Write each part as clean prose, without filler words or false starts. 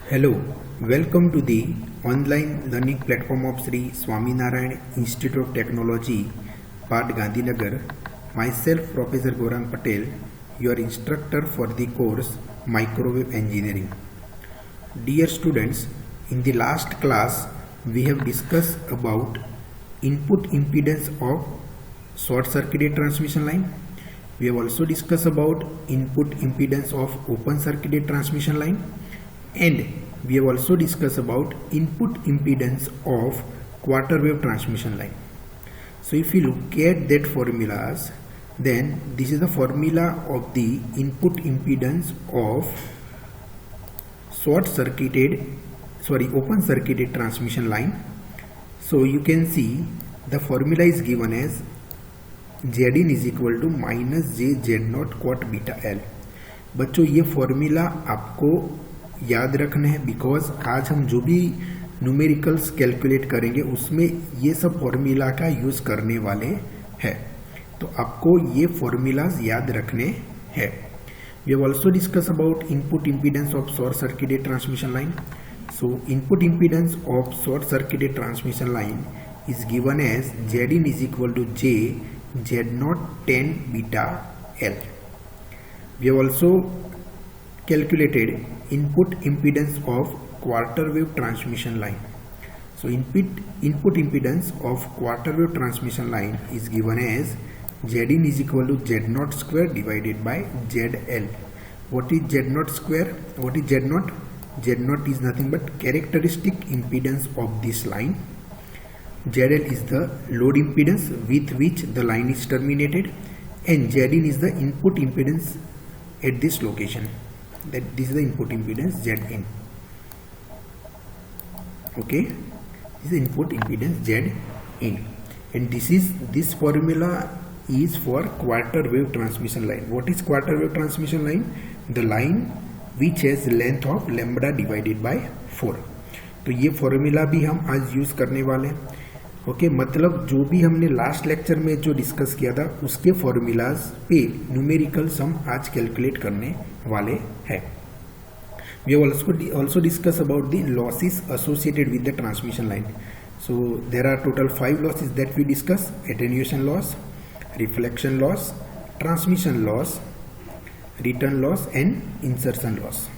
Hello, welcome to the online learning platform of Sri Swaminarayan Institute of Technology, Part Gandhinagar. Myself, Professor Gaurang Patel, your instructor for the course Microwave Engineering. Dear students, in the last class, we have discussed about input impedance of short-circuited transmission line. We have also discussed about input impedance of open-circuited transmission line. And we have also discussed about input impedance of quarter wave transmission line. So if you look at that formulas, then this is the formula of the input impedance of open circuited transmission line. So you can see the formula is given as Zin is equal to minus j Z0 cot beta L. बच्चों ये formula आपको याद रखना है because आज हम जो भी न्यूमेरिकल्स कैलकुलेट करेंगे उसमें ये सब फॉर्मूला का यूज करने वाले हैं, तो आपको ये फॉर्मूलाज याद रखने हैं. We have also discuss about input impedance of short circuited transmission line. So input impedance of short circuited transmission line is given as Zin is equal to j Z0 tan beta L. We have also calculated input impedance of quarter wave transmission line. So input impedance of quarter wave transmission line is given as Zin is equal to Z0 square divided by ZL. What is Z0 square? What is Z0? Z0 is nothing but characteristic impedance of this line. ZL is the load impedance with which the line is terminated, and Zin is the input impedance at this location. That this is the input impedance Zin. Okay, this is input impedance Zin, and this formula is for quarter wave transmission line. What is quarter wave transmission line? The line which has length of lambda divided by 4. तो ये formula भी हम आज use करने वाले हैं. Okay, मतलब जो भी हमने लास्ट लेक्चर में जो डिस्कस किया था उसके फॉर्मूलाज पे न्यूमेरिकल्स हम आज कैलकुलेट करने वाले हैं. We have also discuss about the losses associated with the transmission line. So there are total 5 losses that we discuss: attenuation loss, reflection loss, transmission loss, return loss and insertion loss.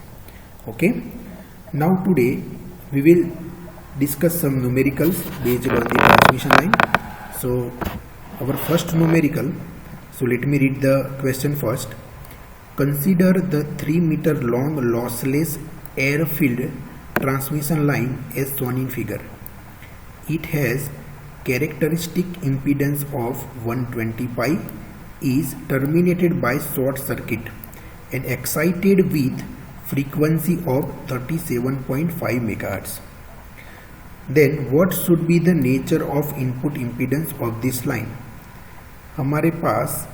Okay, now today we will discuss some numericals based on the transmission line. So our first numerical, so let me read the question first. Consider the 3 meter long lossless air-filled transmission line as shown in figure. It has characteristic impedance of 120 pi, is terminated by short circuit and excited with frequency of 37.5 megahertz. Then what should be the nature of input impedance of this line? हमारे पास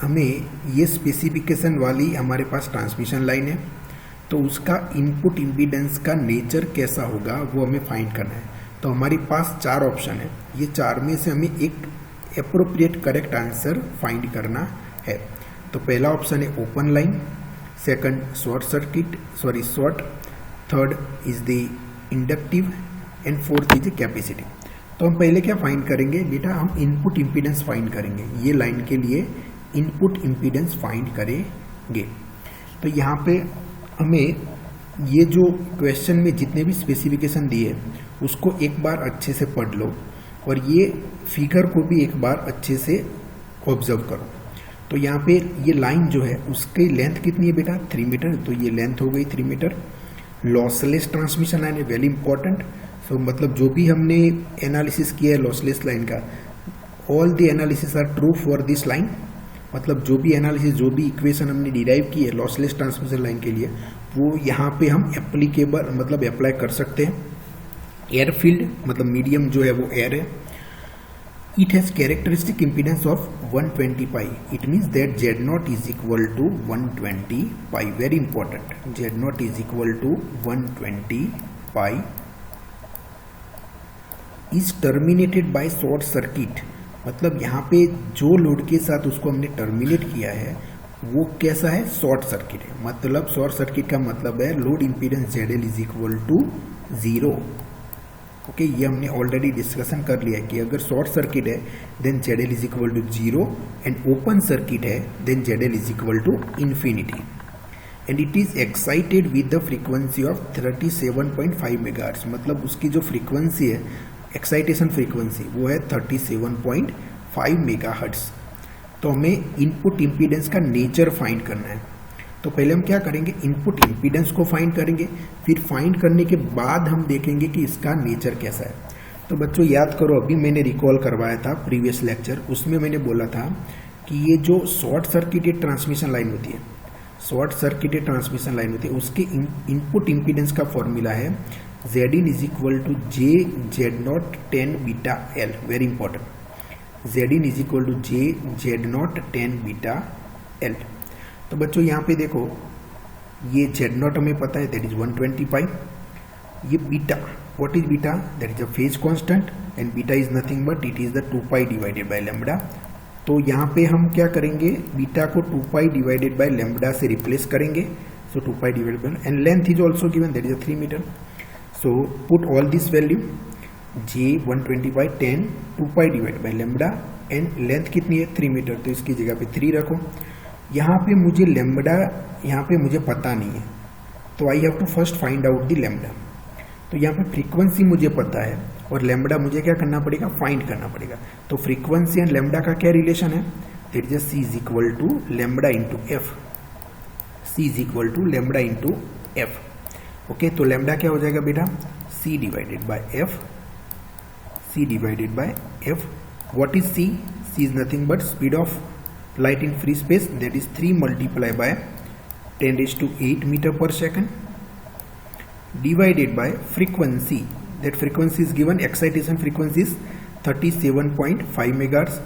हमें ये specification वाली हमारे पास transmission line है, तो उसका input impedance का nature कैसा होगा वो हमें फाइंड करना है. तो हमारे पास 4 ऑप्शन है, ये 4 में से हमें एक एप्रोप्रिएट करेक्ट आंसर फाइंड करना है. तो पहला ऑप्शन है open line, second short, third is the inductive and fourth is capacity. तो हम पहले क्या फाइंड करेंगे बेटा, हम इनपुट इम्पीडेंस फाइंड करेंगे. ये लाइन के लिए इनपुट इम्पीडेंस फाइंड करेंगे. तो यहाँ पे हमें ये जो क्वेश्चन में जितने भी स्पेसिफिकेशन दिए उसको एक बार अच्छे से पढ़ लो और ये फिगर को भी एक बार अच्छे से ऑब्जर्व करो. तो यहाँ पे ये लाइन जो है उसकी लेंथ कितनी है बेटा, 3 मीटर. तो ये लेंथ हो गई 3 मीटर. लॉसलेस ट्रांसमिशन लाइन है, वेरी इंपॉर्टेंट. सो मतलब जो भी हमने एनालिसिस किया है लॉसलेस लाइन का, all the analysis are true for this line. मतलब जो भी एनालिसिस, जो भी इक्वेशन हमने डिराइव की है लॉसलेस ट्रांसमिशन लाइन के लिए, वो यहाँ पे हम एप्लीकेबल मतलब अप्लाई कर सकते हैं. एयरफील्ड मतलब मीडियम जो है वो एयर है. It has characteristic impedance of 120 pi. It means that Z0 is equal to 120 pi. Very important. Z0 is equal to 120 pi. Is terminated by short circuit. मतलब यहाँ पे जो लोड के साथ उसको हमने टर्मिनेट किया है वो कैसा है, शॉर्ट सर्किट है। मतलब शॉर्ट सर्किट का मतलब है load impedance ZL is equal to 0। Okay, ये हमने ऑलरेडी डिस्कशन कर लिया है कि अगर शॉर्ट सर्किट है then ZL is equal to 0 and open circuit है then ZL is equal to infinity and it is excited with the frequency of 37.5 megahertz. मतलब उसकी जो फ्रीक्वेंसी है, एक्साइटेशन फ्रीक्वेंसी, वो है 37.5 मेगाहर्ट्ज। तो हमें इनपुट इम्पीडेंस का नेचर फाइंड करना है। तो पहले हम क्या करेंगे, इनपुट इम्पीडेंस को फाइंड करेंगे, फिर फाइंड करने के बाद हम देखेंगे कि इसका नेचर कैसा है। तो बच्चों याद करो, अभी मैंने रिकॉल करवाया था प्रीवियस लेक्चर, उसमें मैंने बोला था कि ये जो शॉर्ट सर्किटेड ट्रांसमिशन लाइन होती है, शॉर्ट सर्किटेड ट्रांसमिशन लाइन होती है, उसके इनपुट इम्पीडेंस का फॉर्मूला है Zin is equal to j Z naught 10 beta L. Very important, Zin is equal to j Z naught 10 beta L. तो बच्चों यहाँ पे देखो, ये जेड नॉट हमें पता है, दैट इज 120 पाई। ये beta, what is beta, that is a phase constant and beta is nothing but it is the 2 pi divided by lambda. तो यहाँ पे हम क्या करेंगे, बीटा को 2 पाई डिवाइडेड बाय लैम्बडा से रिप्लेस करेंगे। So 2 pi divided by, and length is also given, that is 3 meter. So put all this value, j 120 by 10 2 pi divide by lambda and length कितनी है 3 metre, तो इसकी जगह पे 3 रखो। यहाँ पे मुझे लैम्बडा यहाँ पे मुझे पता नहीं है, तो I have to first find out the lambda. तो यहाँ पे फ्रीक्वेंसी मुझे पता है और लैम्बडा मुझे क्या करना पड़ेगा, फाइंड करना पड़ेगा। तो फ्रीक्वेंसी एंड लैम्बडा का क्या रिलेशन है, that is C is equal to lambda into f. C is equal to lambda into f. Okay, तो लैम्बडा क्या हो जाएगा बेटा, C divided by f, C divided by f. What is C? C is nothing but speed of light in free space, that is 3 multiplied by 10⁸ meter per second divided by frequency. That frequency is given, excitation frequency is 37.5 megahertz,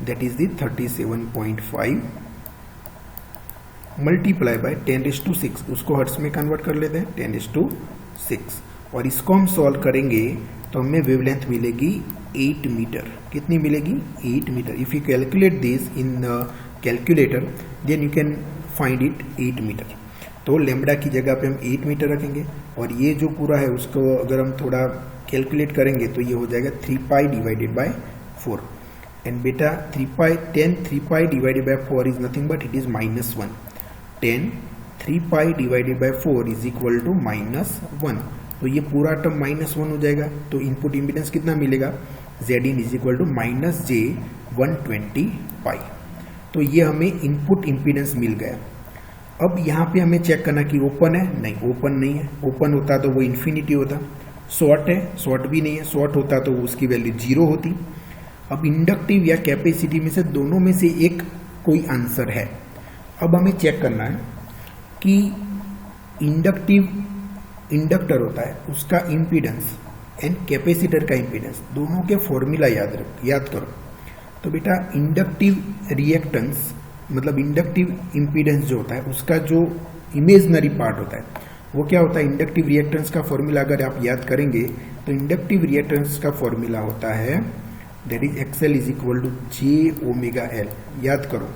that is the 37.5 multiply by 10⁶। उसको hertz में convert कर लेते हैं, 10⁶। और इसको हम solve करेंगे तो हमें वेवलेंथ मिलेगी 8 मीटर। कितनी मिलेगी, 8 meter. If you calculate this in calculator then you can find it 8 meter. तो लैम्बडा की जगह पे हम 8 मीटर रखेंगे और ये जो पूरा है उसको अगर हम थोड़ा कैलकुलेट करेंगे तो ये हो जाएगा 3 पाई डिवाइडेड बाय 4। एंड बेटा 3 pi divided by 4 is nothing but it is -1। 3 pi divided by 4 is equal to -1। तो ये पूरा टर्म -1 हो जाएगा। तो इनपुट इम्पीडेंस कितना मिलेगा, Zin is equal to -j120 pi. तो ये हमें इनपुट इम्पीडेंस मिल गया। अब यहाँ पे हमें चेक करना कि ओपन है, नहीं ओपन नहीं है। ओपन होता तो वो इन्फिनिटी होता, शॉर्ट है, शॉर्ट भी नहीं है। शॉर्ट होता तो उसकी वैल्यू 0 होती। अब इंडक्टिव या कैपेसिटी में से दोनों में से एक कोई आंसर है। अब हमें चेक करना है कि इंडक्टर होता है उसका इम्पीडेंस एंड कैपेसिटर का इम्पीडेंस, दोनों के फॉर्मूला याद करो। तो बेटा इंडक्टिव रिएक्टेंस मतलब इंडक्टिव इम्पीडेंस जो होता है उसका जो इमेजनरी पार्ट होता है वो क्या होता है, इंडक्टिव रिएक्टेंस का फॉर्मूला अगर आप याद करेंगे तो इंडक्टिव रिएक्टेंस का फॉर्मूला होता है that is XL is equal to j⍵L। याद करो,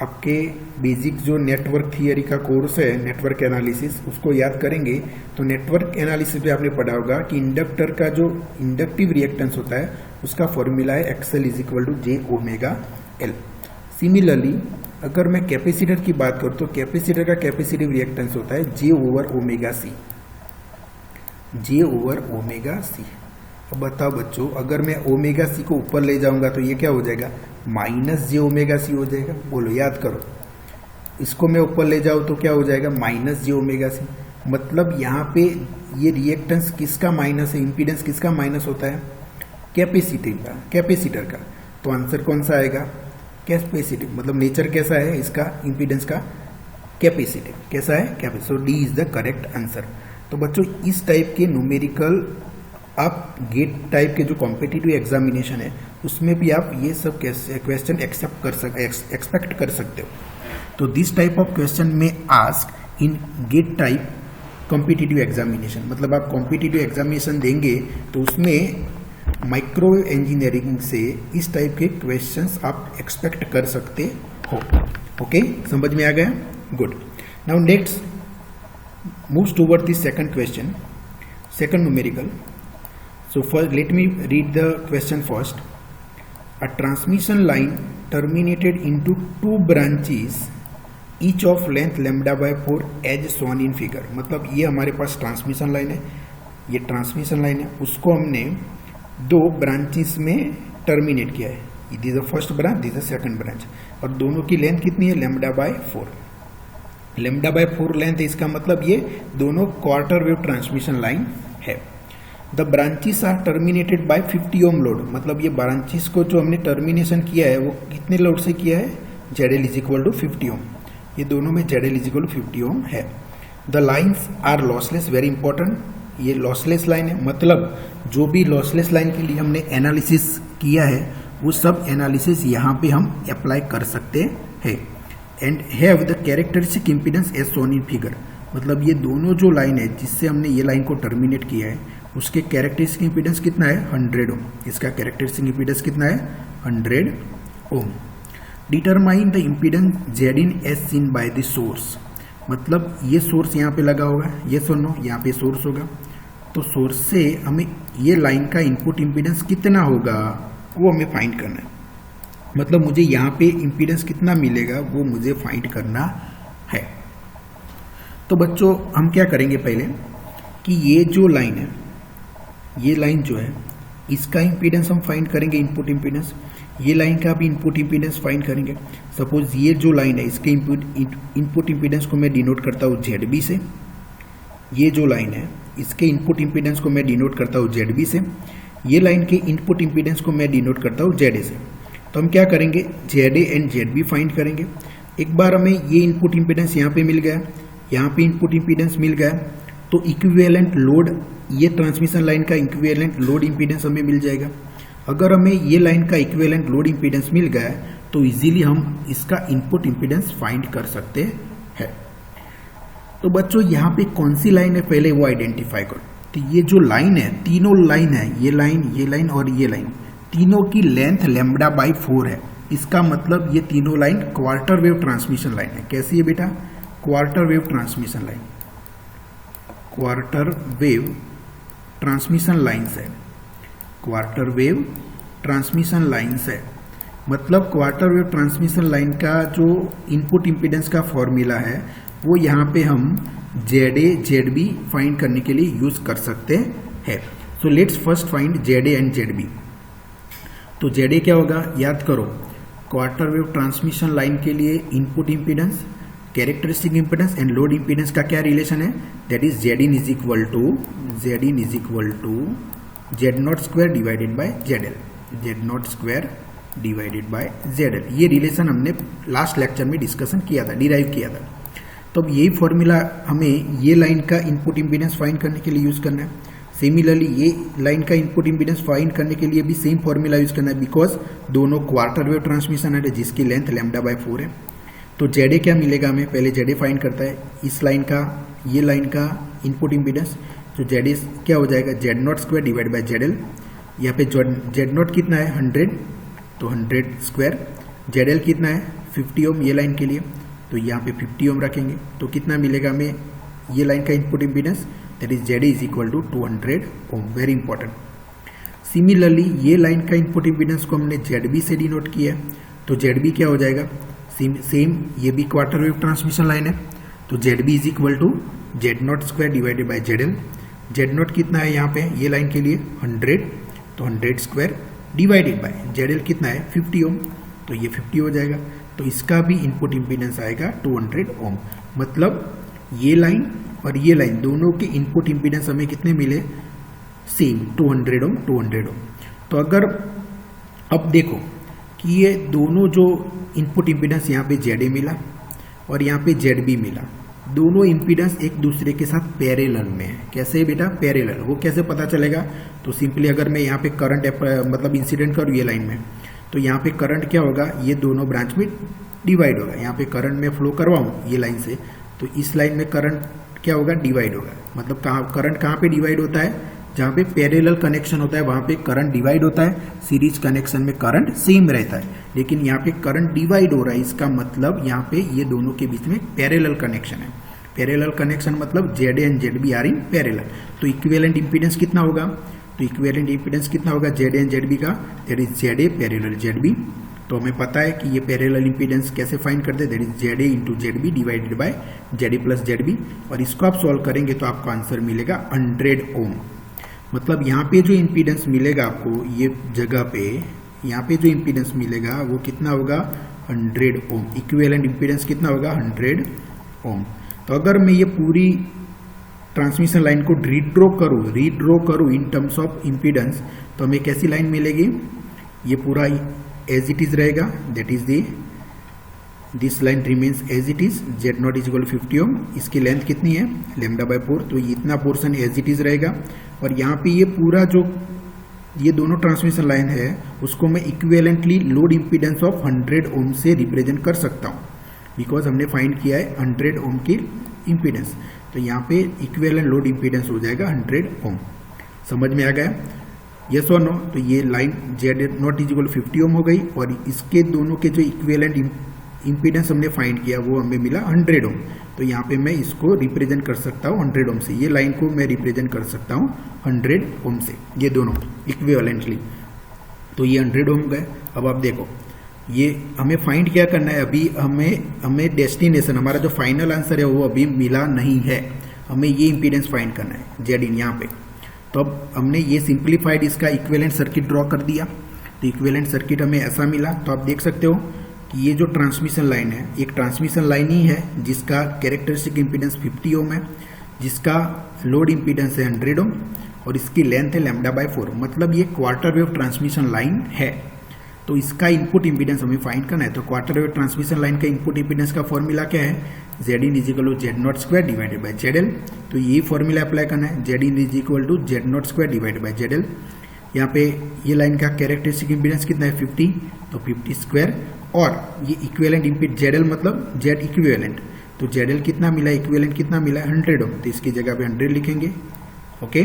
आपके बेसिक जो नेटवर्क थियरी का कोर्स है नेटवर्क एनालिसिस, उसको याद करेंगे तो नेटवर्क एनालिसिस में आपने पढ़ा होगा कि इंडक्टर का जो इंडक्टिव रिएक्टेंस होता है उसका फॉर्मूला है XL is equal to j⍵L। Similarly अगर मैं कैपेसिटर की बात करूं तो कैपेसिटर का कैपेसिटिव रिएक्टेंस होता है j/ωc। j/ωc। अब बताओ बच्चों, अगर मैं ω/c को ऊपर ले जाऊंगा तो ये क्या हो जाएगा, -j⍵c हो जाएगा। बोलो, याद करो, इसको मैं ऊपर ले जाऊं तो क्या हो जाएगा, -j⍵c। मतलब यहाँ पे ये रिएक्टेंस किसका माइनस है, इंपीडेंस किसका माइनस होता है, कैपेसिटर का। तो आंसर कौन सा आएगा, कैपेसिटिव। मतलब नेचर कैसा है इसका, इंपीडेंस का कैपेसिटिव। कैसा है, capacitive. So D is the correct answer. तो बच्चों इस टाइप के न्यूमेरिकल आप गेट टाइप के जो कॉम्पिटिटिव एग्जामिनेशन है उसमें भी आप ये सब क्वेश्चन एक्सपेक्ट कर सकते हो। तो दिस टाइप ऑफ क्वेश्चन में ask in GATE type competitive examination. मतलब आप कॉम्पिटिटिव एग्जामिनेशन देंगे तो उसमें माइक्रोवेव इंजीनियरिंग से इस टाइप के क्वेश्चंस आप एक्सपेक्ट कर सकते हो। ओके, समझ में आ गया? Good. Now next moves toward the second question, second numerical. So first let me read the question first. A transmission line terminated into two branches each of length lambda by 4 as shown in figure. मतलब ये हमारे पास transmission line है, ये transmission line है, उसको हमने दो branches में टर्मिनेट किया है. This is the first branch, this is the second branch, और दोनों की लेंथ कितनी है? Lambda by 4. Lambda by 4 length है, इसका मतलब ये दोनों क्वार्टर वेव ट्रांसमिशन लाइन है. The branches are terminated by 50 ohm load. मतलब ये ब्रांचेस को जो हमने टर्मिनेशन किया है वो कितने लोड से किया है? ZL is equal to 50 ohm. ये दोनों में ZL is equal to 50 ohm है. The lines are lossless, very important. ये लॉसलेस लाइन है, मतलब जो भी लॉसलेस लाइन के लिए हमने एनालिसिस किया है वो सब एनालिसिस यहाँ पे हम अप्लाई कर सकते हैं. And have the characteristic impedance as shown in figure. मतलब ये दोनों जो लाइन है जिससे हमने ये लाइन को टर्मिनेट किया है उसके कैरेक्टरिस्टिक इम्पीडेंस कितना है? 100 ओम. इसका कैरेक्टरिस्टिक इम्पीडेंस कितना है? 100 ohm. Determine the impedance Z in as seen by the source. मतलब ये सोर्स यहाँ पे लगा होगा, ये सुनो यहाँ पे सोर्स होगा, तो सोर्स से हमें ये लाइन का इनपुट इम्पीडेंस कितना होगा वो हमें फाइंड करना है. मतलब मुझे यहाँ पे इम्पीडेंस कितना मिलेगा वो मुझे फाइंड करना है. तो बच्चों हम क्या करेंगे पहले कि ये जो लाइन है, ये लाइन जो है इसका इम्पीडेंस हम फाइंड करेंगे, इनपुट इम्पीडेंस. ये लाइन का भी इनपुट इम्पीडेंस फाइंड करेंगे. सपोज ये जो लाइन है इसके इनपुट इम्पीडेंस को मैं डिनोट करता हूँ ZB से. ये जो लाइन है इसके इनपुट इम्पीडेंस को मैं डिनोट करता हूँ ZB से. ये लाइन के इनपुट इम्पीडेंस को मैं डिनोट करता हूँ ZA से. तो हम क्या करेंगे? ZA एंड ZB फाइंड करेंगे. एक बार हमें ये इनपुट इम्पीडेंस यहाँ पे मिल गया, यहाँ पे इनपुट इम्पीडेंस मिल गया, तो इक्विवेलेंट लोड, ये ट्रांसमिशन लाइन का इक्विवेलेंट लोड इम्पीडेंस हमें मिल जाएगा. अगर हमें ये लाइन का इक्विवेलेंट लोड इम्पीडेंस मिल गया तो इजीली हम इसका इनपुट इम्पीडेंस फाइंड कर सकते हैं. तो बच्चों यहाँ पे कौन सी लाइन है पहले वो आइडेंटिफाई करो. तो ये जो लाइन है, तीनों लाइन है, ये लाइन और ये लाइन, तीनों की लेंथ लैम्डा बाय 4 है. इसका मतलब ये तीनों line quarter wave transmission line है. कैसी है बेटा? Quarter wave transmission line, quarter wave transmission lines है, क्वार्टर वेव ट्रांसमिशन लाइन्स है. मतलब क्वार्टर वेव ट्रांसमिशन लाइन का जो इनपुट इम्पीडेंस का फॉर्मूला है वो यहाँ पे हम ZA ZB फाइंड करने के लिए यूज कर सकते हैं. सो let's first find ZA and ZB. तो ZA क्या होगा? याद करो, क्वार्टर वेव ट्रांसमिशन लाइन के लिए input impedance, characteristic impedance and load impedance का क्या रिलेशन है? That is ZIN is equal to Z0 square divided by ZL. Z0 square divided by ZL. ये रिलेशन हमने लास्ट लेक्चर में discussion किया था, डिराइव किया था. तो अब यही फॉर्मूला हमें ये लाइन का इनपुट इम्पीडेंस फाइंड करने के लिए यूज करना है. सिमिलरली ये लाइन का इनपुट इम्पीडेंस फाइंड करने के लिए भी सेम फॉर्मूला यूज करना है, बिकॉज दोनों क्वार्टर वेव ट्रांसमिशन है जिसकी लेंथ लैम्डा बाय 4 है. तो ZA क्या मिलेगा हमें? पहले ZA फाइंड करता है. इस लाइन का, ये लाइन का इनपुट इम्पीडेंस, तो ZA क्या हो जाएगा? Z0 square divide by ZL. यहाँ पे Z0 कितना है? 100, तो 100 स्क्वायर. ZL कितना है? 50 ओम ये लाइन के लिए, तो यहाँ पे 50 ओम रखेंगे. तो कितना मिलेगा हमें ये लाइन का input impedance? That is ZA is equal to 200 ohm. Very important. Similarly ये लाइन का इनपुट इम्पीडेंस को हमने ZB से डिनोट किया है, तो ZB क्या हो जाएगा? सेम ये भी क्वार्टर वेव ट्रांसमिशन लाइन है, तो ZB is equal to Z0 square divided by ZL. Z0 कितना है यहाँ पे ये लाइन के लिए? 100, तो 100 स्क्वायर डिवाइडेड बाय ZL कितना है? 50 ओम, तो ये 50 हो जाएगा. तो इसका भी इनपुट इम्पीडेंस आएगा 200 ओम. मतलब ये लाइन और ये लाइन दोनों के इनपुट इम्पीडेंस हमें कितने मिले? सेम 200 ओम, 200 ओम. तो अगर अब देखो कि ये दोनों जो इनपुट इम्पीडेंस यहाँ पे ZA मिला और यहाँ पे ZB मिला, दोनों इम्पीडेंस एक दूसरे के साथ पैरेलल में है. कैसे बेटा? पैरेलल. वो कैसे पता चलेगा? तो सिंपली अगर मैं यहाँ पे करंट मतलब इंसिडेंट करूँ ये लाइन में, तो यहाँ पे करंट क्या होगा? ये दोनों ब्रांच में डिवाइड होगा. यहाँ पे करंट में फ्लो करवाऊँ ये लाइन से, तो इस लाइन में करंट क्या होगा? डिवाइड होगा. मतलब करंट कहाँ पे डिवाइड होता है? जहाँ पे पैरेलल कनेक्शन होता है वहाँ पे करंट डिवाइड होता है, सीरीज कनेक्शन में करंट सेम रहता है, लेकिन यहाँ पे करंट डिवाइड हो रहा है। इसका मतलब यहाँ पे ये दोनों के बीच में पैरेलल कनेक्शन है। पैरेलल कनेक्शन मतलब ZA and ZB are in parallel. तो इक्विवेलेंट इंपीडेंस कितना होगा, तो इक्विवेलेंट इंपीडेंस कितना होगा ZA एंड ZB का, that is ZA parallel ZB। तो हमें पता है कि ये पैरेलल इंपीडेंस कैसे फाइंड करते हैं, that is ZA into ZB divided by ZA plus ZB। और इसको आप सॉल्व करेंगे तो आपको आंसर मिलेगा 100 ओम। मतलब यहाँ पे जो इंपीडेंस मिलेगा आपको ये जगह पे, यहाँ पे जो इंपीडेंस मिलेगा वो कितना होगा 100 ओम। इक्विवेलेंट इंपीडेंस कितना होगा 100 ओम। तो अगर मैं ये पूरी ट्रांसमिशन लाइन को रीड्रॉ करूँ इन टर्म्स ऑफ इंपीडेंस, तो हमें कैसी लाइन मिलेगी, ये पूरा एज इट इज रहेगा, that is this line remains as it is, Z naught is equal 50 ohm. इसकी लेंथ कितनी है λ/4, तो ये इतना पोर्शन एज इट इज रहेगा। और यहाँ पे ये पूरा जो ये दोनों ट्रांसमिशन लाइन है उसको मैं इक्विवेलेंटली लोड इंपीडेंस ऑफ 100 ओम से रिप्रेजेंट कर सकता हूँ, बिकॉज हमने फाइंड किया है 100 ओम की इंपीडेंस। तो यहाँ पे इक्विवेलेंट लोड इंपीडेंस हो जाएगा 100 ओम। समझ में आ गया, यस और नो। तो ये line Z naught is equal 50 ओम हो गई, और इसके दोनों के जो इक्विवेलेंट इंपीडेंस हमने फाइंड किया वो हमें मिला 100 ओम। तो यहाँ पे मैं इसको रिप्रेजेंट कर सकता हूँ 100 ओम से, ये लाइन को मैं रिप्रेजेंट कर सकता हूँ 100 ओम से, ये दोनों इक्विवेलेंटली। तो ये 100 ओम गए। अब आप देखो ये हमें फाइंड क्या करना है, अभी हमें डेस्टिनेशन, हमारा जो फाइनल आंसर है वो अभी मिला नहीं है, हमें ये इंपीडेंस फाइंड करना है Z इन यहाँ पे। तो अब हमने ये सिंप्लीफाइड इसका इक्विवेलेंट सर्किट ड्रॉ कर दिया। तो इक्विवेलेंट सर्किट हमें ऐसा मिला। तो आप देख सकते हो कि ये जो ट्रांसमिशन लाइन है एक ट्रांसमिशन लाइन ही है जिसका कैरेक्टरिस्टिक इंपीडेंस 50 ओम है, जिसका लोड इंपीडेंस है 100 ओम, और इसकी लेंथ है λ/4। मतलब ये क्वार्टर वेव ट्रांसमिशन लाइन है। तो इसका इनपुट इंपीडेंस हमें फाइंड करना है। तो क्वार्टर वेव ट्रांसमिशन लाइन का इनपुट इंपीडेंस का फॉर्मूला क्या है, Z in is equal to Z naught square divided by ZL। तो ये फॉर्मूला अप्लाई करना है, Z in is equal to Z naught square divided by ZL। यहाँ पे ये लाइन का कैरेक्टरिस्टिक इंपीडेंस कितना है 50, तो 50 स्क्वायर, और ये इक्विवेलेंट इंपीडेंस ZL मतलब Z इक्विवेलेंट। तो ZL कितना मिला, इक्विवेलेंट कितना मिला 100 ओम। तो इसकी जगह पे 100 लिखेंगे। ओके,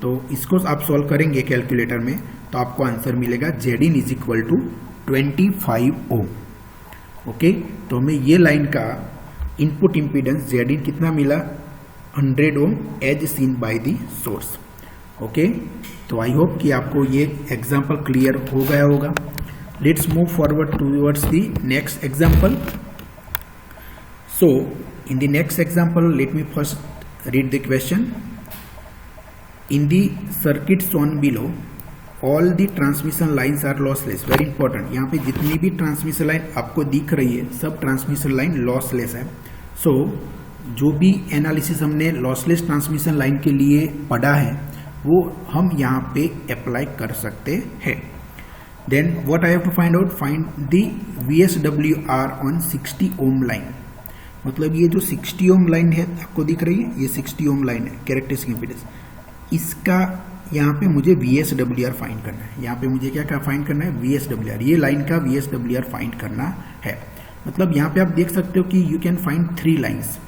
तो इसको आप सॉल्व करेंगे कैलकुलेटर में तो आपको आंसर मिलेगा Z in is equal to 25 ohm. Okay, तो हमें ये लाइन का इनपुट इंपीडेंस Z in कितना मिला 100 ohm as seen by the source. Okay, तो आई होप कि आपको ये एग्जांपल क्लियर हो गया होगा। Let's move forward towards the next example. So in the next example let me first read the question. In the circuit shown below all the transmission lines are lossless. Very important, यहाँ पे जितनी भी transmission line आपको दिख रही है सब transmission line lossless है। सो जो भी एनालिसिस हमने लॉसलेस ट्रांसमिशन लाइन के लिए पढ़ा है वो हम यहाँ पे अप्लाई कर सकते हैं। Then what I have to find out, find the VSWR on 60 ohm line. मतलब ये जो 60 ओम लाइन है आपको दिख रही है, ये 60 ओम लाइन है कैरेक्टरिस्टिक इंपीडेंस, इसका यहाँ पे मुझे VSWR फाइंड करना है। यहाँ पे मुझे क्या फाइंड करना है, VSWR, ये लाइन का VSWR फाइंड करना है। मतलब यहाँ पे आप देख सकते हो कि यू कैन फाइंड 3 लाइन्स।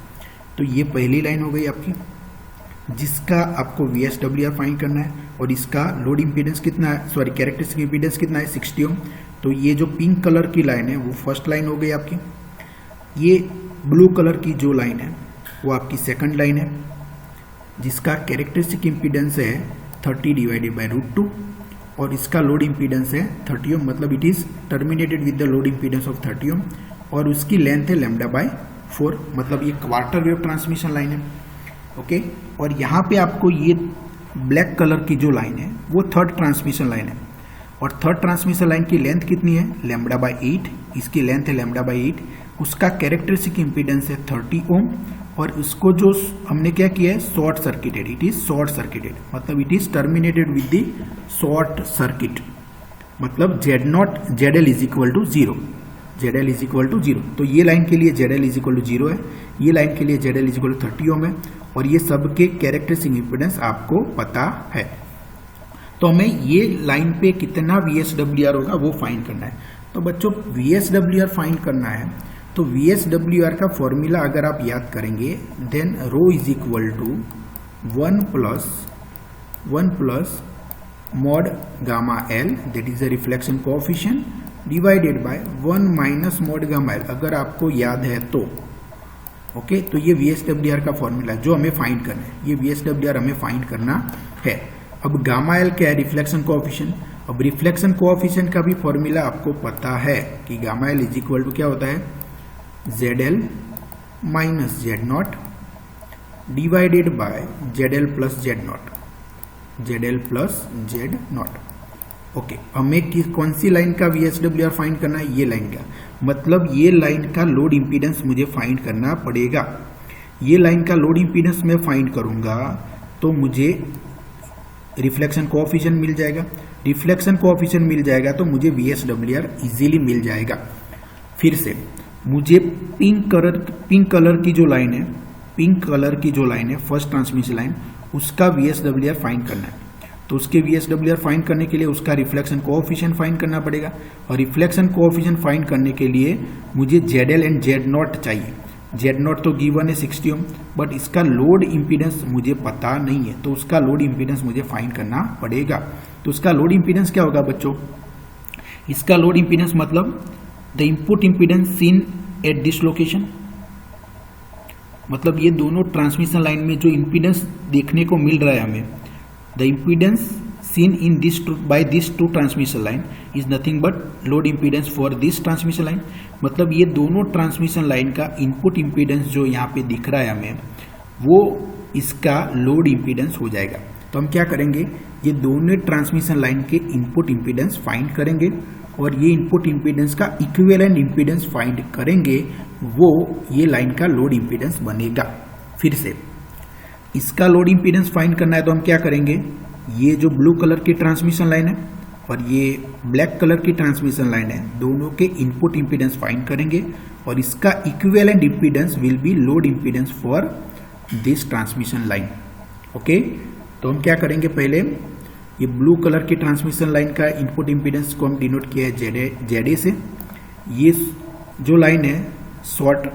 तो ये पहली लाइन हो गई आपकी जिसका आपको VSWR फाइंड करना है, और इसका लोड इंपीडेंस कितना है, सॉरी कैरेक्टरिस्टिक इंपीडेंस कितना है 60 ओम। तो ये जो पिंक कलर की लाइन है वो फर्स्ट लाइन हो गई आपकी। ये ब्लू कलर की जो लाइन है वो आपकी सेकंड लाइन है जिसका कैरेक्टरिस्टिक इंपीडेंस है 30 डिवाइडेड बाय √2, और इसका लोड इंपीडेंस है 30 ओम। मतलब it is terminated with the load impedance of 30 ओम, और उसकी लेंथ है λ/4। मतलब ये क्वार्टर वेव ट्रांसमिशन लाइन है। ओके, और यहाँ पे आपको ये ब्लैक कलर की जो लाइन है वो थर्ड ट्रांसमिशन लाइन है, और थर्ड ट्रांसमिशन लाइन की लेंथ कितनी है λ/8, इसकी लेंथ है λ/8। उसका कैरेक्टरिस्टिक इंपीडेंस है 30 ओम, और उसको जो हमने क्या किया है short circuited, it is short circuited. मतलब it is terminated with the short circuit. मतलब ZL is equal to 0, ZL is equal to 0। तो ये लाइन के लिए ZL इज इक्वल टू 0 है, ये लाइन के लिए ZL इज इक्वल टू 30 ओम है, और ये सबके कैरेक्टरिस्टिक इंपीडेंस आपको पता है। तो हमें ये लाइन पे कितना VSWR होगा वो फाइंड करना है। तो बच्चों VSWR फाइंड करना है तो VSWR का फॉर्मूला अगर आप याद करेंगे, then rho is equal to 1 plus 1 plus mod gamma L that is the reflection coefficient divided by 1 minus mod gamma L, अगर आपको याद है तो। ओके, तो ये VSWR का फॉर्मूला जो हमें फाइंड करना है, ये VSWR हमें फाइंड करना है। अब गामा एल क्या है? Reflection coefficient. अब रिफ्लेक्शन कोएफिशिएंट का भी फॉर्मूला आपको पता है कि gamma L is equal to क्या होता है? ZL minus Z0 divided by ZL plus Z0, ZL plus Z0। Okay, हमें कौन सी लाइन का VSWR फाइंड करना है? ये लाइन का, मतलब ये लाइन का लोड इंपीडेंस मुझे फाइंड करना पड़ेगा। ये लाइन का लोड इंपीडेंस मैं फाइंड करूंगा तो मुझे रिफ्लेक्शन कोएफिशिएंट मिल जाएगा। रिफ्लेक्शन कोएफिशिएंट मिल जाएगा तो मुझे VSWR इजीली मिल जाएगा। फिर से मुझे पिंक कलर की जो लाइन है, पिंक कलर की जो लाइन है फर्स्ट ट्रांसमिशन लाइन, उसका VSWR फाइंड करना है। तो उसके VSWR फाइंड करने के लिए उसका रिफ्लेक्शन कोएफिशिएंट फाइंड करना पड़ेगा, और रिफ्लेक्शन कोएफिशिएंट फाइंड करने के लिए मुझे ZL एंड Z0 चाहिए। Z0 तो गिवन है 60 ओम, बट इसका लोड इंपीडेंस मुझे पता नहीं है, तो उसका लोड इंपीडेंस मुझे फाइंड करना पड़ेगा। तो उसका लोड इंपीडेंस क्या होगा बच्चों? इसका लोड इंपीडेंस मतलब the input impedance seen at this location, मतलब ये दोनों ट्रांसमिशन लाइन में जो इंपीडेंस देखने को मिल रहा है हमें, the impedance seen in this by this two transmission line is nothing but load impedance for this transmission line. मतलब ये दोनों ट्रांसमिशन लाइन का इनपुट इंपीडेंस जो यहाँ पे दिख रहा है हमें, वो इसका लोड इंपीडेंस हो जाएगा। तो हम क्या करेंगे? ये दोनों ट्रांसमिशन लाइन के इनपुट इंपीडेंस फाइंड करेंगे, और ये इनपुट इंपीडेंस का इक्विवेलेंट इंपीडेंस फाइंड करेंगे, वो ये लाइन का लोड इंपीडेंस बनेगा। फिर से इसका लोड इंपीडेंस फाइंड करना है तो हम क्या करेंगे? ये जो ब्लू कलर की ट्रांसमिशन लाइन है और ये ब्लैक कलर की ट्रांसमिशन लाइन है, दोनों के इनपुट इंपीडेंस फाइंड करेंगे, और इसका equivalent impedance will be load impedance for this transmission line. Okay, तो हम क्या करेंगे? पहले ये ब्लू कलर की ट्रांसमिशन लाइन का इनपुट इंपीडेंस को हम डिनोट किया है ZA से। ये जो लाइन है शॉर्ट,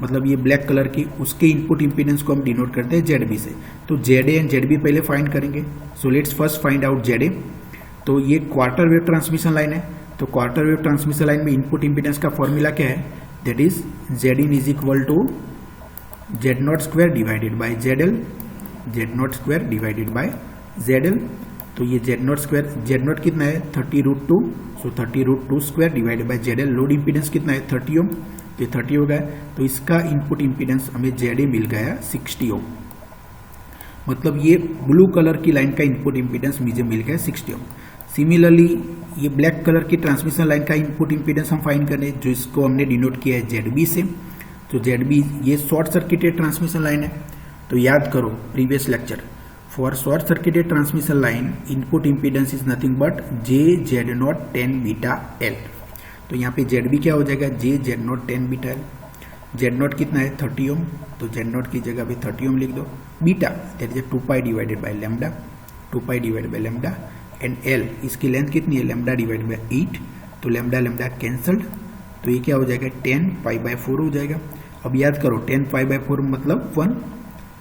मतलब ये ब्लैक कलर की, उसके इनपुट इंपीडेंस को हम डिनोट करते हैं ZB से। तो ZA एंड ZB पहले फाइंड करेंगे। So let's first find out ZA। तो ये क्वार्टर वेव ट्रांसमिशन लाइन है, तो क्वार्टर वेव ट्रांसमिशन लाइन में इनपुट इंपीडेंस का फॉर्मूला क्या है? That is Zin is equal to Z0 square divided by ZL, Z0 square divided by ZL। तो ये Z0 कितना है? 30√2, so 30√2 square divided by ZL। Load impedance कितना है? 30 ओम, तो 30 हो गया। तो इसका इनपुट इंपीडेंस हमें ZA मिल गया 60 ओम। मतलब ये ब्लू कलर की लाइन का इनपुट इंपीडेंस मुझे मिल गया 60 ओम। सिमिलरली ये ब्लैक कलर की ट्रांसमिशन लाइन का इनपुट इंपीडेंस हम फाइंड करें, जो इसको हमने डिनोट किया है ZB से। तो ZB ये शॉर्ट सर्किटेड ट्रांसमिशन लाइन है। तो याद करो previous lecture, for short circuited transmission line input impedance is nothing but JZ0 10 beta L। तो यहाँ पे ZB क्या हो जाएगा? JZ0 10 beta L। Z0 कितना है? 30 ओम, तो Z0 की जगह पे 30 ओम लिख दो। Beta that is 2 pi divided by lambda, 2 pi divided by lambda, and L इसकी लेंथ कितनी है? लैम्डा डिवाइडेड बाय 8, तो लैम्डा लैम्डा कैंसल्ड, तो ये क्या हो जाएगा? 10 पाई बाय 4 हो जाएगा। अब याद करो 10 पाई बाय 4 मतलब 1,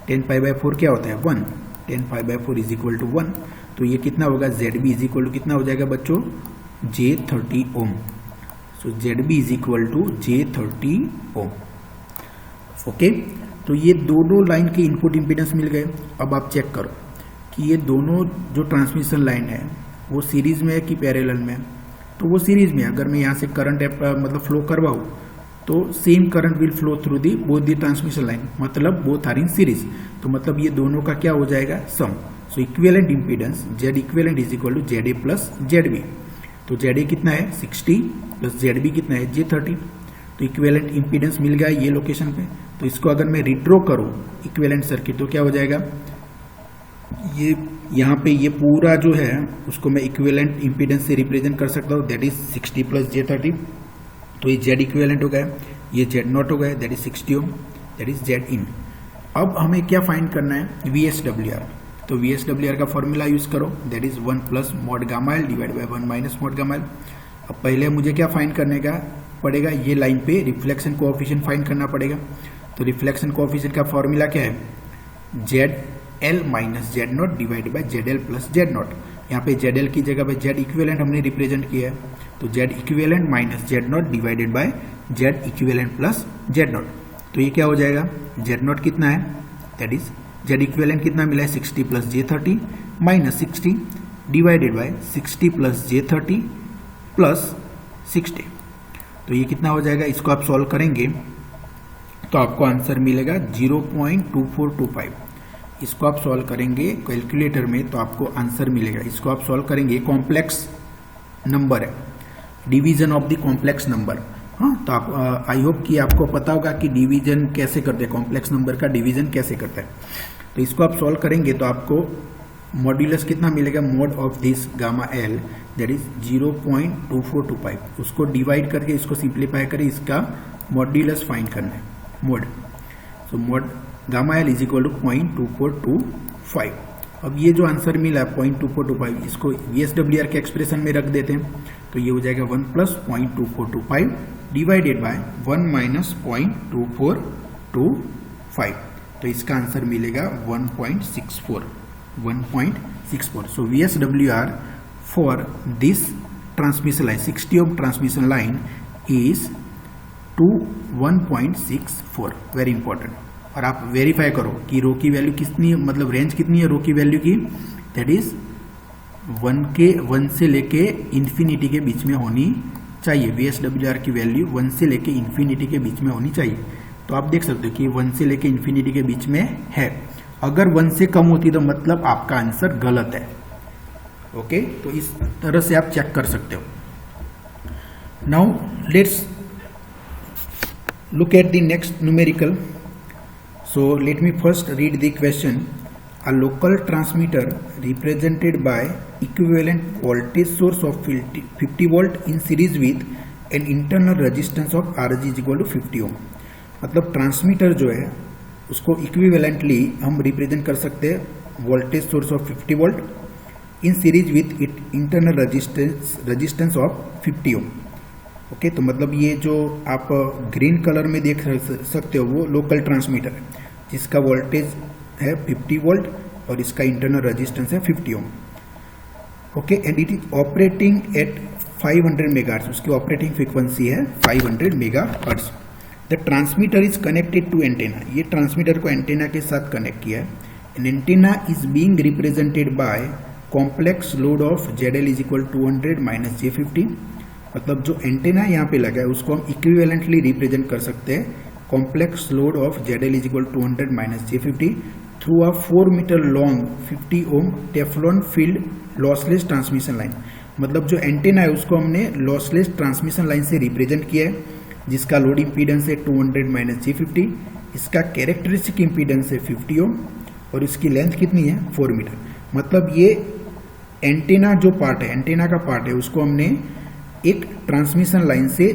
10 पाई बाय 4 क्या होता है? 1, 10 pi by 4 is equal to 1। तो ये कितना होगा? ZB इज इक्वल टू कितना हो जाएगा बच्चों? J30 ohm. So ZB is equal to J30 ohm. Okay, तो ये दोनों लाइन के इनपुट इंपीडेंस मिल गए। अब आप चेक करो कि ये दोनों जो ट्रांसमिशन लाइन है वो सीरीज में है कि पैरेलल में? तो वो सीरीज में। अगर मैं यहाँ से करंट मतलब फ्लो करवाऊँ तो same current will flow through the both the transmission line, मतलब बोथ आर इन सीरीज। तो मतलब ये दोनों का क्या हो जाएगा? Sum. So equivalent impedance Z equivalent is equal to ZA plus ZB। तो ZA कितना है? 60 प्लस ZB कितना है? J30। तो इक्विवेलेंट इंपीडेंस मिल गया ये लोकेशन पे। तो इसको अगर मैं रिड्रॉ करूँ इक्विवेलेंट सर्किट तो क्या हो जाएगा? ये यहाँ पे ये पूरा जो है उसको मैं इक्विवेलेंट इंपीडेंस से रिप्रेजेंट कर सकता हूँ, दैट इज 60 प्लस J30। तो ये Z इक्विवेलेंट हो गया, ये Z0 हो गया, that is 60 ohm, that is Zin। अब हमें क्या फाइंड करना है? VSWR। तो VSWR का फॉर्मूला यूज करो, that is 1 plus mod gamma L divide by 1 minus mod gamma L. अब पहले मुझे क्या फाइंड करने का पड़ेगा? ये लाइन पे रिफ्लेक्शन कोएफिशिएंट फाइंड करना पड़ेगा। तो रिफ्लेक्शन कोएफिशिएंट का फॉर्मूला क्या है? Z L minus Z not divided bye Z L plus Z not. यहाँ पे जेड एल की जगह पे जेड इक्विवेलेंट हमने रिप्रेजेंट किया है, तो Z equivalent minus Z not divided bye Z equivalent plus Z not. तो ये क्या हो जाएगा, जेड नॉट कितना है, दैट इज जेड इक्विवेलेंट कितना मिला है 60 plus J 30 minus 60 divided by 60 plus J 30 plus 60। तो ये कितना हो जाएगा, इसको आप सॉल्व करेंगे तो आपको आंसर मिलेगा 0.2425। इसको आप सॉल्व करेंगे कैलकुलेटर में तो आपको आंसर मिलेगा। इसको आप सॉल्व करेंगे, कॉम्प्लेक्स नंबर है, division of the complex number. हाँ, तो आप आई होप कि आपको पता होगा कि डिवीजन कैसे करते हैं, कॉम्प्लेक्स नंबर का डिवीजन कैसे करता है। तो इसको आप सॉल्व करेंगे तो आपको मॉड्यूलस कितना मिलेगा, mode of this gamma L that is 0.2425। उसको डिवाइड करके इसको सिंप्लीफाई करके इसका मॉड्यूलस फाइंड करना है, mod. So mod gamma L is equal to 0.2425। अब ये जो आंसर मिला 0.2425 इसको VSWR के एक्सप्रेशन में रख देते हैं, तो ये हो जाएगा 1 प्लस 0.2425 डिवाइडेड बाय 1 माइनस 0.2425। तो इसका आंसर मिलेगा 1.64। So VSWR for this transmission line 60 ohm transmission line is 1.64। Very important. और आप वेरीफाई करो कि रो की वैल्यू कितनी, मतलब रेंज कितनी है रो की वैल्यू की, दैट इज 1 से लेके इन्फिनिटी के बीच में होनी चाहिए। VSWR की वैल्यू 1 से लेके इन्फिनिटी के बीच में होनी चाहिए। तो आप देख सकते हो कि 1 से लेके इन्फिनिटी के बीच में है। अगर 1 से कम होती तो मतलब आपका आंसर गलत है। ओके, तो इस तरह से आप चेक कर सकते हो। Now let's look at the next numerical. So let me first read the question. A local transmitter represented by equivalent voltage source of 50 volt in series with an internal resistance of Rg is equal to 50 ohm. मतलब transmitter जो है उसको equivalently हम represent कर सकते हैं voltage source of 50 volt in series with it internal resistance of 50 ohm. Okay, तो मतलब ये जो आप ग्रीन कलर में देख सकते हो वो लोकल ट्रांसमीटर है जिसका वोल्टेज है 50 वोल्ट और इसका इंटरनल रेजिस्टेंस है 50 ohm. Okay, and it is operating at 500 megahertz, उसकी ऑपरेटिंग फ्रीक्वेंसी है 500 megahertz. The transmitter is connected to antenna, ये ट्रांसमीटर को एंटेना के साथ कनेक्ट किया है। And antenna is being represented by complex load of ZL is equal 200 minus J50। मतलब जो एंटेना यहाँ पे लगा है उसको हम इक्विवेलेंटली रिप्रेजेंट कर सकते हैं complex load of ZL is equal 200 minus J50 through a 4 metre long 50 ohm Teflon filled lossless transmission line. मतलब जो एंटेना है उसको हमने लॉसलेस ट्रांसमिशन लाइन से रिप्रेजेंट किया है जिसका लोड इम्पीडेंस है 200 माइनस J50, इसका कैरेक्टरिस्टिक इम्पीडेंस है 50 ओम और इसकी लेंथ कितनी है 4 मीटर। मतलब ये एंटेना जो पार्ट है, एंटेना का पार्ट है उसको हमने एक ट्रांसमिशन लाइन से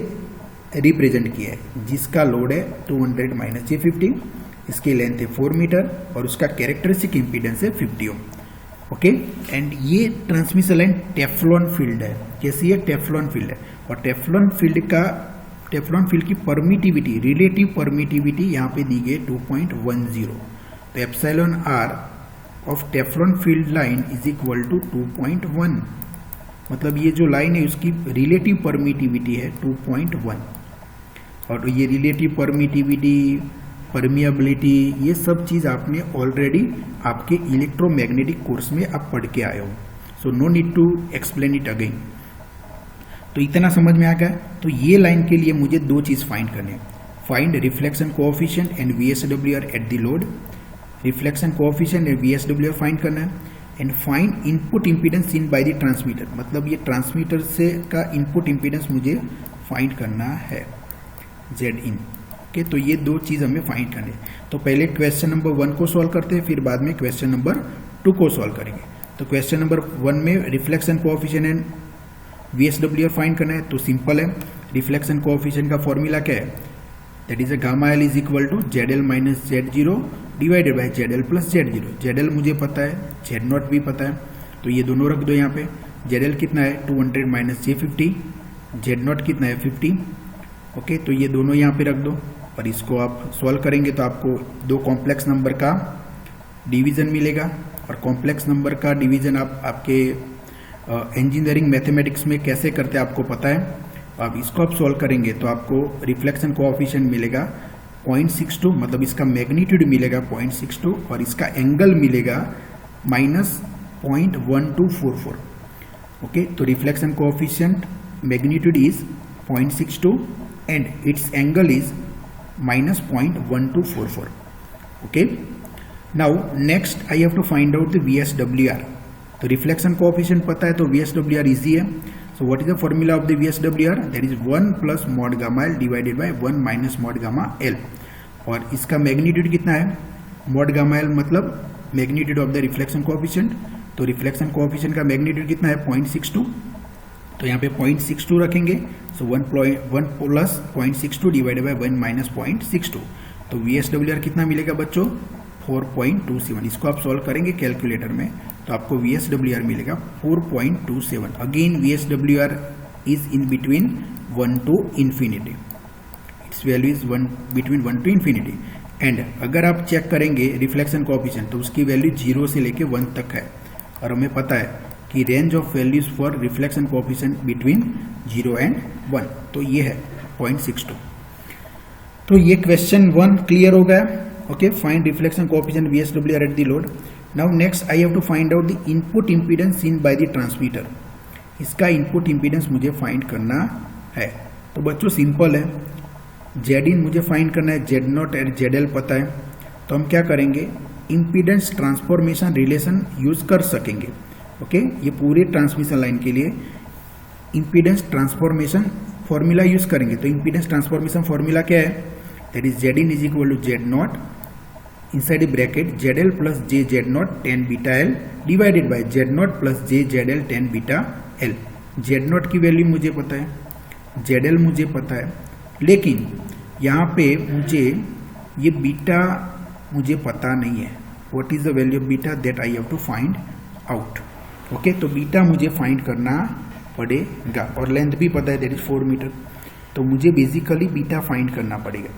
रिप्रेजेंट किया है जिसका लोड है 200 माइनस J50, इसकी लेंथ है 4 मीटर और उसका कैरेक्टरिस्टिक इम्पीडेंस है 50 ओम। ओके, एंड ये ट्रांसमिशन लाइन टेफ्लॉन फील्ड है। कैसी है, टेफ्लॉन फील्ड है। और टेफ्लॉन फील्ड की परमिटिविटी, रिलेटिव परमिटिविटी यहाँ पे दी गई 2.10। तो epsilon R of Teflon filled line is equal to 2.1। मतलब ये जो लाइन है उसकी रिलेटिव परमिटिविटी है 2.1। और ये रिलेटिव परमिटिविटी, परमिएबिलिटी, ये सब चीज़ आपने ऑलरेडी आपके इलेक्ट्रोमैग्नेटिक कोर्स में आप पढ़ के आए हो। So no need to explain it again. तो इतना समझ में आ गया। तो ये लाइन के लिए मुझे दो चीज़ फाइंड करने हैं, find reflection coefficient and VSWR at the load. Reflection coefficient and VSWR find करना है and find input impedance in by the transmitter. मतलब ये ट्रांसमीटर से का इनपुट इम्पीडेंस मुझे फाइंड करना है Zin। ओके, तो ये दो चीज़ हमें फाइंड करनी है। तो पहले क्वेश्चन नंबर 1 को सॉल्व करते हैं, फिर बाद में क्वेश्चन नंबर 2 को सॉल्व करेंगे। तो क्वेश्चन नंबर 1 में reflection coefficient and VSWR find करना है। तो सिंपल है, रिफ्लेक्शन कोएफिशिएंट का फॉर्मूला क्या है, that is gamma L is equal to ZL minus Z0 divided by ZL plus Z0। ZL मुझे पता है, Z0 भी पता है, तो ये दोनों रख दो यहाँ पे। ZL कितना है 200 माइनस J50, Z0 कितना है 50। ओके, तो ये दोनों यहाँ पे रख दो और इसको आप सॉल्व करेंगे तो आपको दो कॉम्प्लेक्स नंबर का डिवीजन मिलेगा, और कॉम्प्लेक्स नंबर का डिवीजन आप आपके इंजीनियरिंग मैथमेटिक्स में कैसे करते हैं आपको पता है। अब इसको आप सॉल्व करेंगे तो आपको रिफ्लेक्शन कोएफिशिएंट मिलेगा 0.62, मतलब इसका मैग्नीट्यूड मिलेगा 0.62 और इसका एंगल मिलेगा -0.1244। ओके, तो reflection coefficient magnitude is 0.62 and its angle is -0.1244. Okay, now next I have to find out the VSWR. तो रिफ्लेक्शन कोएफिशिएंट पता है तो VSWR इजी है। So what is the formula of the VSWR? That is 1 plus mod gamma L divided by 1 minus mod gamma L, और इसका magnitude कितना है? mod gamma L मतलब magnitude of the reflection coefficient. तो reflection coefficient का magnitude कितना है? 0.62, तो यहाँ पे 0.62 रखेंगे। सो 1 प्लस 0.62 डिवाइडेड बाय 1 माइनस 0.62, तो VSWR कितना मिलेगा बच्चों? 4.27। इसको आप सॉल्व करेंगे कैलकुलेटर में तो आपको VSWR मिलेगा 4.27। Again VSWR is in between 1 to infinity, it's value is between 1 to infinity। And अगर आप चेक करेंगे रिफ्लेक्शन कोएफिशिएंट तो उसकी वैल्यू 0 से लेके 1 तक है, और हमें पता है कि range of values for reflection coefficient between 0 and 1, तो ये है 0.62। तो ये क्वेश्चन 1 क्लियर हो गया। Okay, find reflection coefficient VSWR at the load. Now next I have to find out the input impedance seen by the transmitter. इसका input impedance मुझे find करना है। तो बच्चों सिंपल है, Zin मुझे फाइंड करना है, Z0 एंड ZL पता है, तो हम क्या करेंगे? इंपीडेंस ट्रांसफॉर्मेशन रिलेशन यूज कर सकेंगे। ओके, ये पूरे ट्रांसमिशन लाइन के लिए इंपीडेंस ट्रांसफॉर्मेशन फॉर्मूला यूज करेंगे। तो इंपीडेंस ट्रांसफॉर्मेशन फॉर्मूला क्या है? That is Zin is equal to Z0 inside the bracket ZL plus J Z0 tan beta L divided by Z0 plus J ZL tan beta L। Z0 की value मुझे पता है, ZL मुझे पता है, लेकिन यहाँ पे मुझे ये बीटा मुझे पता नहीं है। What is the value of beta? That I have to find out. Okay, तो बीटा मुझे फाइंड करना पड़ेगा, और लेंथ भी पता है दैट इज 4 मीटर, तो मुझे बेसिकली बीटा फाइंड करना पड़ेगा।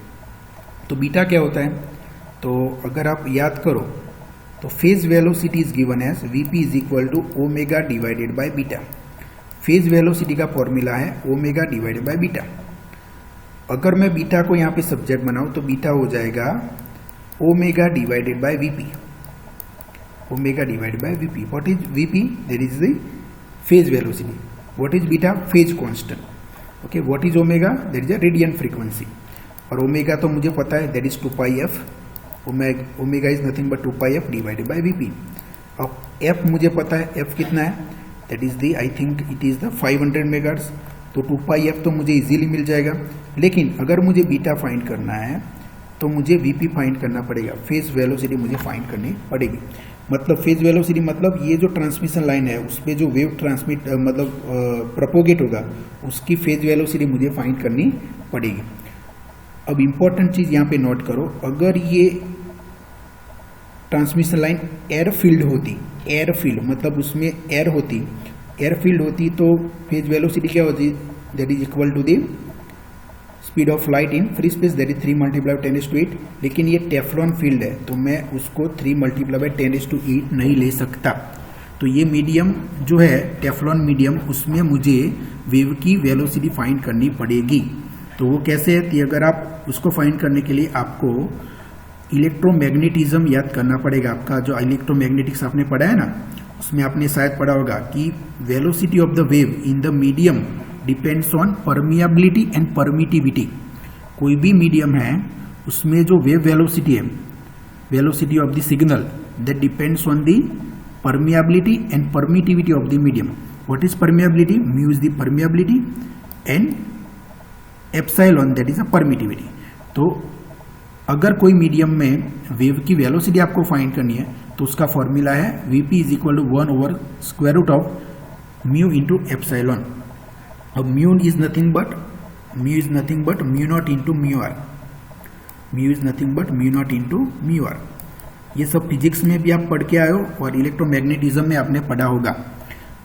तो बीटा क्या होता है? तो अगर आप याद करो तो phase velocity is given as Vp is equal to omega divided by beta. Phase velocity का फॉर्मूला है ओमेगा डिवाइडेड बाय बीटा। अगर मैं बीटा को यहाँ पे सब्जेक्ट बनाऊं तो बीटा हो जाएगा omega divided bye Vp, omega divided bye Vp। What is Vp? That is the phase velocity. What is beta? Phase constant. Okay, what is omega? That is a radian frequency, और omega तो मुझे पता है that is 2πf। Omega is nothing but 2πf divided by Vp। अब f मुझे पता है, f कितना है? That is the, I think it is the 500 megahertz, तो 2πf तो मुझे इजीली मिल जाएगा। लेकिन अगर मुझे बीटा फाइंड करना है तो मुझे Vp फाइंड करना पड़ेगा, फेज वेलोसिटी मुझे फाइंड करनी पड़ेगी। मतलब फेज वेलोसिटी मतलब ये जो ट्रांसमिशन लाइन है उस पर जो वेव ट्रांसमिट मतलब प्रोपोगेट होगा उसकी फेज वेलोसिटी मुझे फाइंड करनी पड़ेगी। अब इंपॉर्टेंट चीज यहाँ पे नोट करो, अगर ये ट्रांसमिशन लाइन एयर फील्ड होती, एयर फील्ड मतलब उसमें एयर होती, एयर फील्ड होती तो फेज वेलोसिटी क्या होती? That is equal to the speed of light in free space, that is 3 multiply 10⁸। लेकिन ये टेफ्लॉन फील्ड है तो मैं उसको 3 मल्टीप्लाई 10⁸ नहीं ले सकता। तो ये मीडियम जो है टेफ्लॉन मीडियम, उसमें मुझे वेव की वेलोसिटी फाइंड करनी पड़ेगी। तो वो कैसे है? कि अगर आप उसको फाइंड करने के लिए आपको इलेक्ट्रोमैग्नेटिज्म याद करना पड़ेगा। आपका जो इलेक्ट्रोमैग्नेटिक्स आपने पढ़ा है ना, उसमें आपने शायद पढ़ा होगा कि velocity of the wave in the medium depends on permeability and permittivity. कोई भी मीडियम है उसमें जो वेव वेलोसिटी है, velocity of the signal, that depends on the permeability and permittivity of the medium. What is permeability? Mu is the permeability and epsilon that is a permittivity. तो अगर कोई medium में wave की velocity आपको find करनी है तो उसका फॉर्मूला है Vp इज इक्वल टू 1/√ऑफ म्यू इंटू एप्साइलॉन। अब mu is nothing but mu naught into mu R, mu is nothing but mu naught into mu R. ये सब फिजिक्स में भी आप पढ़ के आए हो और इलेक्ट्रोमैग्नेटिज्म में आपने पढ़ा होगा।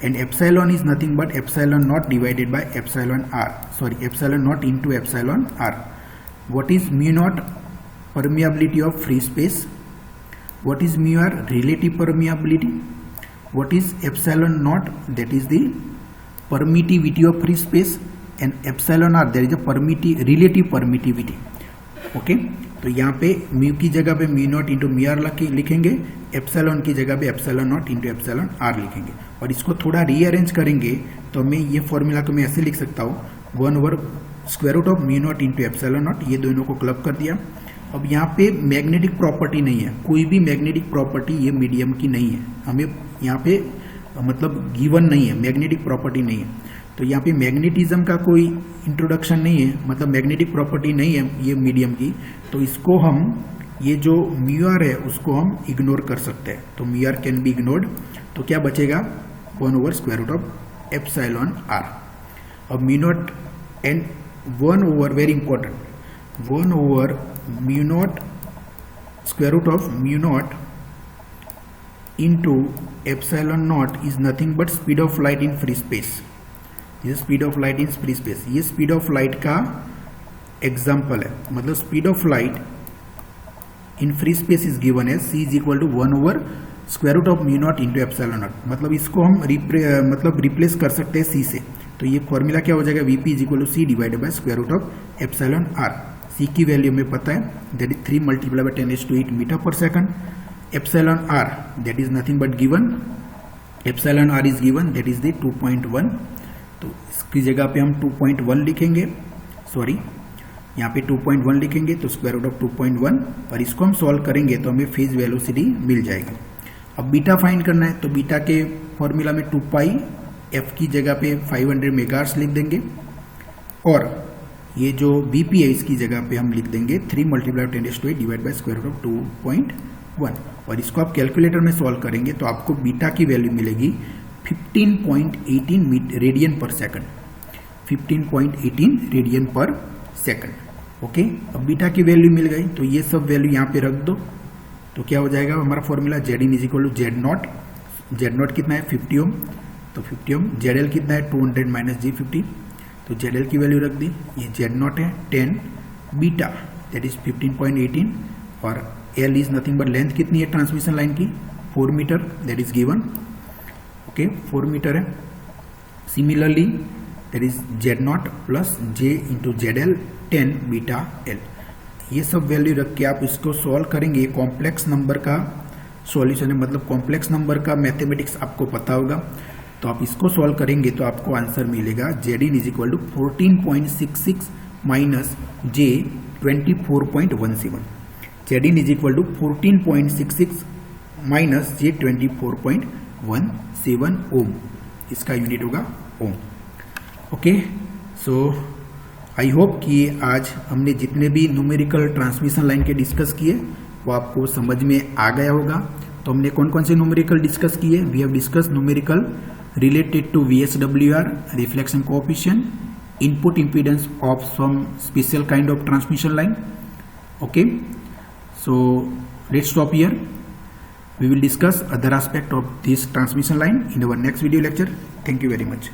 And epsilon is nothing but epsilon naught divided by epsilon R, sorry epsilon naught into epsilon R. What is mu naught? Permeability of free space. What is mu r? Relative permeability. What is epsilon naught? That is the permittivity of free space, and epsilon r there is a relative permittivity. Okay, तो यहाँ पे mu की जगह पे mu naught into mu R लिखेंगे, epsilon की जगह पे epsilon naught into epsilon R लिखेंगे, और इसको थोड़ा रीअरेंज करेंगे तो मैं ये फॉर्मूला को मैं ऐसे लिख सकता हूँ 1/√* of mu naught into epsilon not, ये दोनों को क्लब कर दिया। अब यहाँ पे मैग्नेटिक प्रॉपर्टी नहीं है, कोई भी मैग्नेटिक प्रॉपर्टी ये मीडियम की नहीं है, हमें यहाँ पे मतलब गिवन नहीं है, मैग्नेटिक प्रॉपर्टी नहीं है। तो यहाँ पे मैग्नेटिज्म का कोई इंट्रोडक्शन नहीं है, मतलब मैग्नेटिक प्रॉपर्टी नहीं है ये मीडियम की, तो इसको हम ये जो म्यू आर है उसको हम इग्नोर कर सकते हैं। तो mu R can be ignored, तो क्या बचेगा 1/√* ऑफ एप्सिलॉन आर। अब mu naught and 1/, very important, 1/μ0 of mu naught into epsilon naught is nothing but speed of light in free space. ये speed of light in free space, ये speed of light का example है, मतलब speed of light in free space is given है c is equal to 1/√* of mu naught into epsilon not, मतलब इसको हम replace कर सकते हैं c से। तो ये फॉर्मूला क्या हो जाएगा, Vp is equal to c divided by √ of epsilon r। c की वैल्यू हमें पता है, that is 3 × 10⁸ metre per second. Epsilon r that is nothing but given, epsilon r is given, that is the 2.1। तो इसकी जगह पे हम 2.1 लिखेंगे, सॉरी यहाँ पे 2.1 लिखेंगे, तो √ ऑफ 2.1, और इसको हम सॉल्व करेंगे तो हमें फेज वेलोसिटी मिल जाएगी। अब बीटा फाइंड करना है, तो बीटा के फॉर्मूला में 2π, f की जगह पे 500 मेगाहर्ट्ज लिख देंगे, और ये जो bp है इसकी जगह पे हम लिख देंगे 3 × 10⁸ डिवाइड बाय √ ऑफ 2.1, और इसको आप कैलकुलेटर में सॉल्व करेंगे तो आपको बीटा की वैल्यू मिलेगी 15.18 रेडियन पर सेकंड, 15.18 रेडियन पर सेकंड। ओके, अब बीटा की वैल्यू मिल गई, तो ये सब वैल्यू यहाँ पे रख दो, तो क्या हो जाएगा हमारा formula Zin is equal to Z0। Z0 कितना है 50 ओम, तो 50 ओम। ZL कितना है 200 - J50, तो ZL की वैल्यू रख दी, ये Z0 है 10, बीटा दैट इज 15.18, और L is nothing but length कितनी है ट्रांसमिशन लाइन की 4 meter, that is given. Okay, 4 meter है। Similarly that is Z0 plus J into ZL 10 beta L। ये सब वैल्यू रख के आप इसको सॉल्व करेंगे, कॉम्प्लेक्स नंबर का सॉल्यूशन है, मतलब कॉम्प्लेक्स नंबर का मैथमेटिक्स आपको पता होगा, तो आप इसको सॉल्व करेंगे तो आपको आंसर मिलेगा Zin is equal to 14.66 minus J 24.17। Zin is equal to 14.66 minus J 24.17 ohm, इसका यूनिट होगा ओम। ओके, सो आई होप कि आज हमने जितने भी न्यूमेरिकल ट्रांसमिशन लाइन के डिस्कस किए वो आपको समझ में आ गया होगा। तो हमने कौन कौन से न्यूमेरिकल डिस्कस किए, we have discuss numerical related to VSWR, reflection coefficient, input impedance of some special kind of transmission line. Okay, so let's stop here, we will discuss other aspect of this transmission line in our next video lecture. Thank you very much.